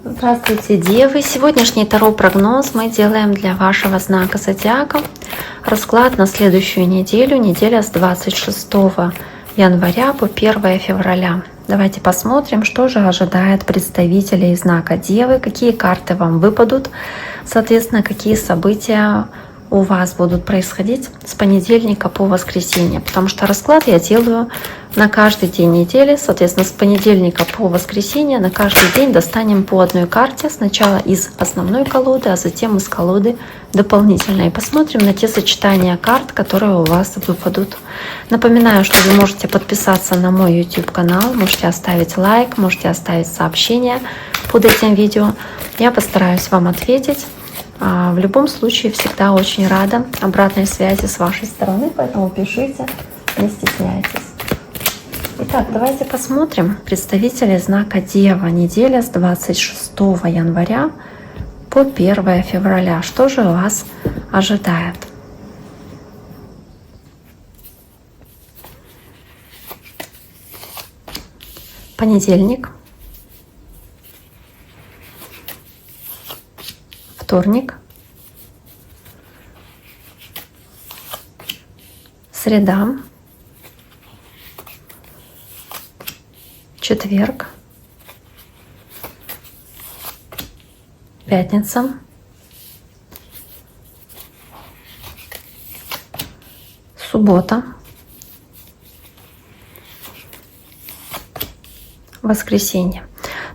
Здравствуйте, Девы! Сегодняшний таро-прогноз мы делаем для вашего знака зодиака. Расклад на следующую неделю, неделя с 26 января по 1 февраля. Давайте посмотрим, что же ожидает представителей знака Девы, какие карты вам выпадут, соответственно, какие события у вас будут происходить с понедельника по воскресенье, потому что расклад я делаю на каждый день недели, соответственно, с понедельника по воскресенье на каждый день достанем по одной карте, сначала из основной колоды, а затем из колоды дополнительной. И посмотрим на те сочетания карт, которые у вас выпадут. Напоминаю, что вы можете подписаться на мой YouTube канал, можете оставить лайк, можете оставить сообщение под этим видео. Я постараюсь вам ответить. В любом случае, всегда очень рада обратной связи с вашей стороны, поэтому пишите, не стесняйтесь. Итак, давайте посмотрим представителей знака Дева. Неделя с 26 января по 1 февраля. Что же вас ожидает? Понедельник. Вторник, среда, четверг, пятница, суббота, воскресенье.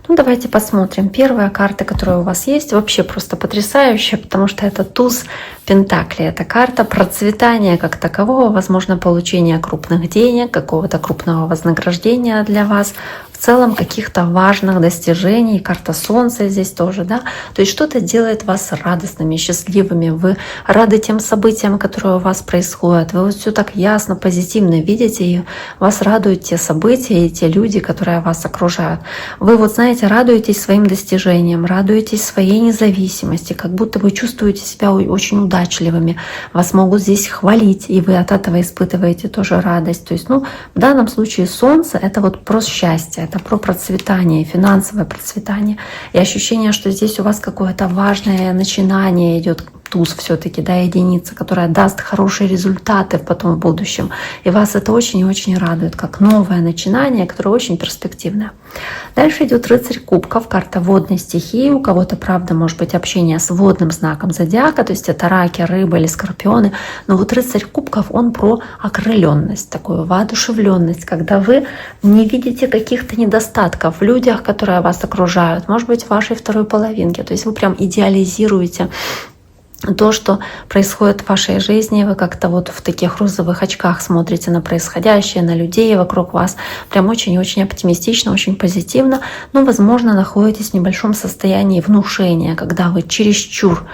Ну, давайте посмотрим. Первая карта, которая у вас есть, вообще просто потрясающая, потому что это туз Пентаклей. Это карта процветания как такового, возможно, получения крупных денег, какого-то крупного вознаграждения для вас, в целом каких-то важных достижений. Карта Солнца здесь тоже, да. То есть что-то делает вас радостными, счастливыми. Вы рады тем событиям, которые у вас происходят. Вы вот все так ясно, позитивно видите, и вас радуют те события и те люди, которые вас окружают. Вы вот, знаете, радуетесь своим достижениям, радуетесь своей независимости, как будто вы чувствуете себя очень удачливыми. Вас могут здесь хвалить, и вы от этого испытываете тоже радость. То есть, ну, в данном случае Солнце — это вот про счастье, это про процветание, финансовое процветание. И ощущение, что здесь у вас какое-то важное начинание идет, туз все-таки, да, единица, которая даст хорошие результаты потом в будущем. И вас это очень и очень радует, как новое начинание, которое очень перспективное. Дальше идет рыцарь кубков, карта водной стихии. У кого-то, правда, может быть общение с водным знаком зодиака, то есть это раки, рыбы или скорпионы. Но вот рыцарь кубков, он про окрыленность, такую воодушевленность, когда вы не видите каких-то недостатков в людях, которые вас окружают, может быть, в вашей второй половинке. То есть вы прям идеализируете то, что происходит в вашей жизни, вы как-то вот в таких розовых очках смотрите на происходящее, на людей вокруг вас, прям очень-очень оптимистично, очень позитивно, но, возможно, находитесь в небольшом состоянии внушения, когда вы чересчур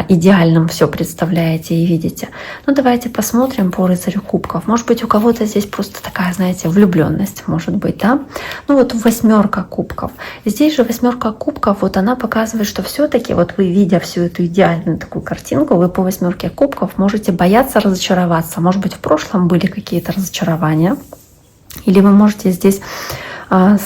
идеальным все представляете и видите. Ну, давайте посмотрим по рыцарю кубков. Может быть, у кого-то здесь просто такая, знаете, влюбленность, может быть, да? Ну, вот восьмерка кубков. Здесь же восьмерка кубков, вот она показывает, что все-таки вот вы, видя всю эту идеальную такую картинку, вы по восьмерке кубков можете бояться разочароваться. Может быть, в прошлом были какие-то разочарования, или вы можете здесь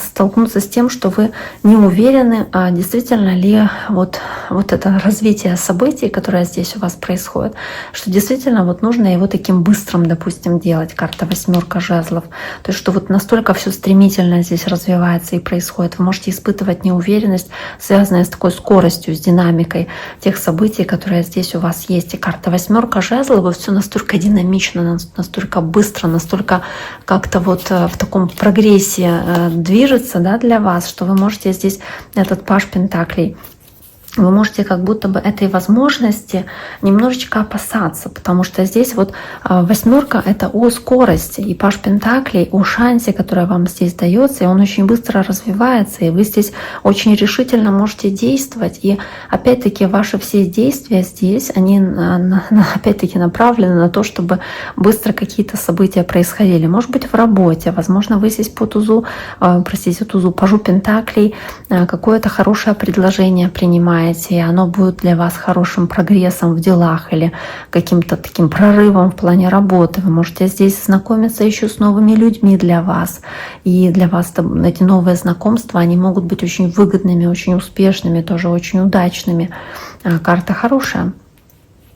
столкнуться с тем, что вы не уверены, действительно ли вот это развитие событий, которое здесь у вас происходит, что действительно вот нужно его таким быстрым, допустим, делать. Карта восьмерка жезлов. То есть что вот настолько все стремительно здесь развивается и происходит. Вы можете испытывать неуверенность, связанную с такой скоростью, с динамикой тех событий, которые здесь у вас есть. И карта восьмерка жезлов, вот все настолько динамично, настолько быстро, настолько как-то вот в таком прогрессе движется, да, для вас, что вы можете здесь этот паж пентаклей, вы можете как будто бы этой возможности немножечко опасаться, потому что здесь вот восьмерка — это о скорости, и паж пентаклей о шансе, который вам здесь дается, и он очень быстро развивается, и вы здесь очень решительно можете действовать, и опять-таки ваши все действия здесь, они опять-таки направлены на то, чтобы быстро какие-то события происходили. Может быть, в работе, возможно, вы здесь по тузу, пажу пентаклей какое-то хорошее предложение принимаете, начинаете, и оно будет для вас хорошим прогрессом в делах или каким-то таким прорывом в плане работы. Вы можете здесь знакомиться еще с новыми людьми для вас. И для вас эти новые знакомства, они могут быть очень выгодными, очень успешными, тоже очень удачными. Карта хорошая.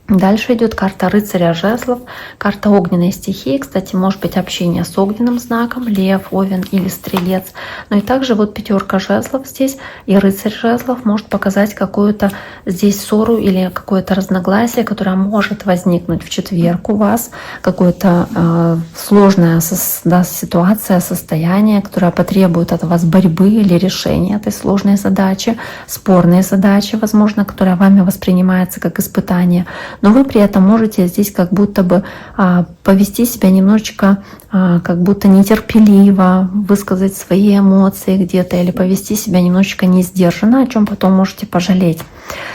Дальше идет карта рыцаря жезлов, карта огненной стихии. Кстати, может быть общение с огненным знаком, лев, овен или стрелец. Но и также вот пятерка жезлов здесь и рыцарь жезлов может показать какую-то здесь ссору или какое-то разногласие, которое может возникнуть в четверг у вас. Какое-то сложная ситуация, состояние, которое потребует от вас борьбы или решения этой сложной задачи, спорной задачи, возможно, которая вами воспринимается как испытание. Но вы при этом можете здесь как будто бы повести себя немножечко как будто нетерпеливо, высказать свои эмоции где-то или повести себя немножечко несдержанно, о чем потом можете пожалеть.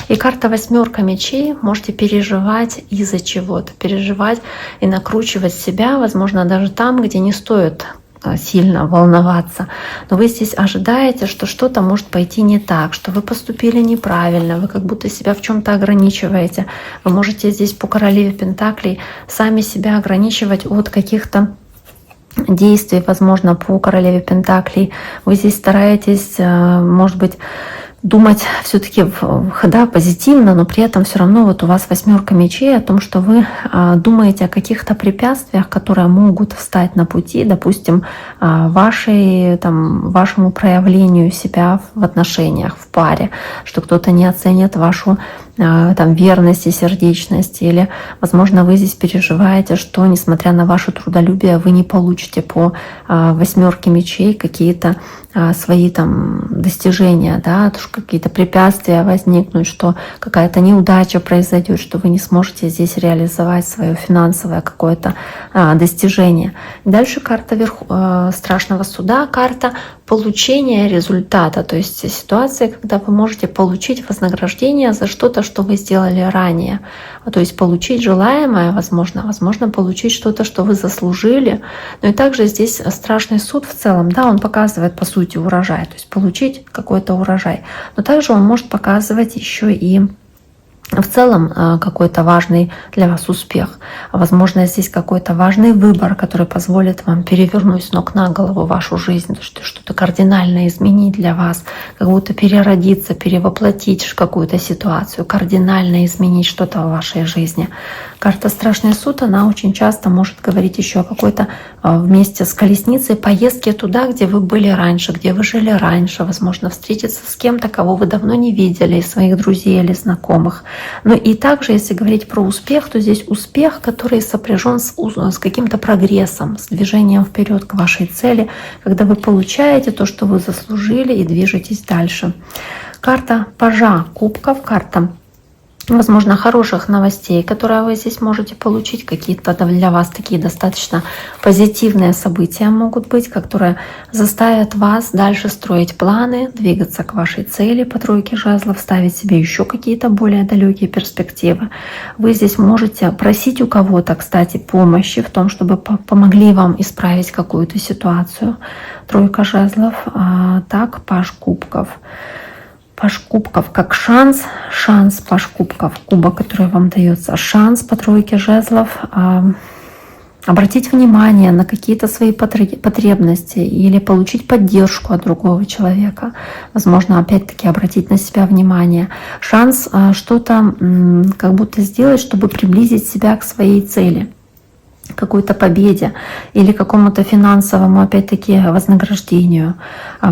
И карта восьмерка мечей. Можете переживать из-за чего-то, переживать и накручивать себя, возможно, даже там, где не стоит сильно волноваться. Но вы здесь ожидаете, что что-то может пойти не так, что вы поступили неправильно, вы как будто себя в чем-то ограничиваете. Вы можете здесь по королеве пентаклей сами себя ограничивать от каких-то действий, возможно, по королеве пентаклей. Вы здесь стараетесь, может быть, думать все-таки позитивно, но при этом все равно вот у вас восьмерка мечей о том, что вы думаете о каких-то препятствиях, которые могут встать на пути, допустим, вашему проявлению себя в отношениях, в паре, что кто-то не оценит вашу верность и сердечность, или, возможно, вы здесь переживаете, что, несмотря на ваше трудолюбие, вы не получите по восьмерке мечей какие-то свои достижения, да, какие-то препятствия возникнут, что какая-то неудача произойдет, что вы не сможете здесь реализовать свое финансовое какое-то достижение. Дальше карта страшного суда, карта получения результата, то есть ситуация, когда вы можете получить вознаграждение за что-то, что вы сделали ранее. То есть получить желаемое, возможно, получить что-то, что вы заслужили. Но и также здесь страшный суд в целом, да, он показывает, по сути, урожай, то есть получить какой-то урожай. Но также он может показывать еще и в целом какой-то важный для вас успех. Возможно, здесь какой-то важный выбор, который позволит вам перевернуть с ног на голову вашу жизнь, что-то кардинально изменить для вас, как будто переродиться, перевоплотить какую-то ситуацию, кардинально изменить что-то в вашей жизни. Карта «Страшный суд», она очень часто может говорить еще о какой-то вместе с колесницей поездке туда, где вы были раньше, где вы жили раньше, возможно, встретиться с кем-то, кого вы давно не видели, из своих друзей или знакомых. Ну и также, если говорить про успех, то здесь успех, который сопряжен с каким-то прогрессом, с движением вперед к вашей цели, когда вы получаете то, что вы заслужили, и движетесь дальше. Карта пажа кубков, карта, возможно, хороших новостей, которые вы здесь можете получить, какие-то для вас такие достаточно позитивные события могут быть, которые заставят вас дальше строить планы, двигаться к вашей цели по тройке жезлов, ставить себе еще какие-то более далекие перспективы. Вы здесь можете просить у кого-то, кстати, помощи в том, чтобы помогли вам исправить какую-то ситуацию. Тройка жезлов, так, паж кубков. Паж кубков как шанс, паж кубков, кубок, который вам дается, шанс по тройке жезлов, обратить внимание на какие-то свои потребности или получить поддержку от другого человека. Возможно, опять-таки обратить на себя внимание. Шанс что-то как будто сделать, чтобы приблизить себя к своей цели, какой-то победе или какому-то финансовому, опять-таки, вознаграждению,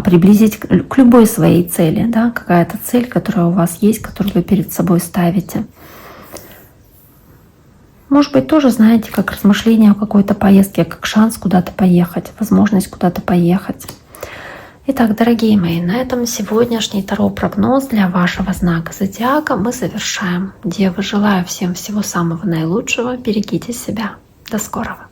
приблизить к любой своей цели, да, какая-то цель, которая у вас есть, которую вы перед собой ставите. Может быть, тоже, знаете, как размышление о какой-то поездке, как шанс куда-то поехать, возможность куда-то поехать. Итак, дорогие мои, на этом сегодняшний таро-прогноз для вашего знака зодиака мы завершаем. Девы, желаю всем всего самого наилучшего. Берегите себя. До скорого!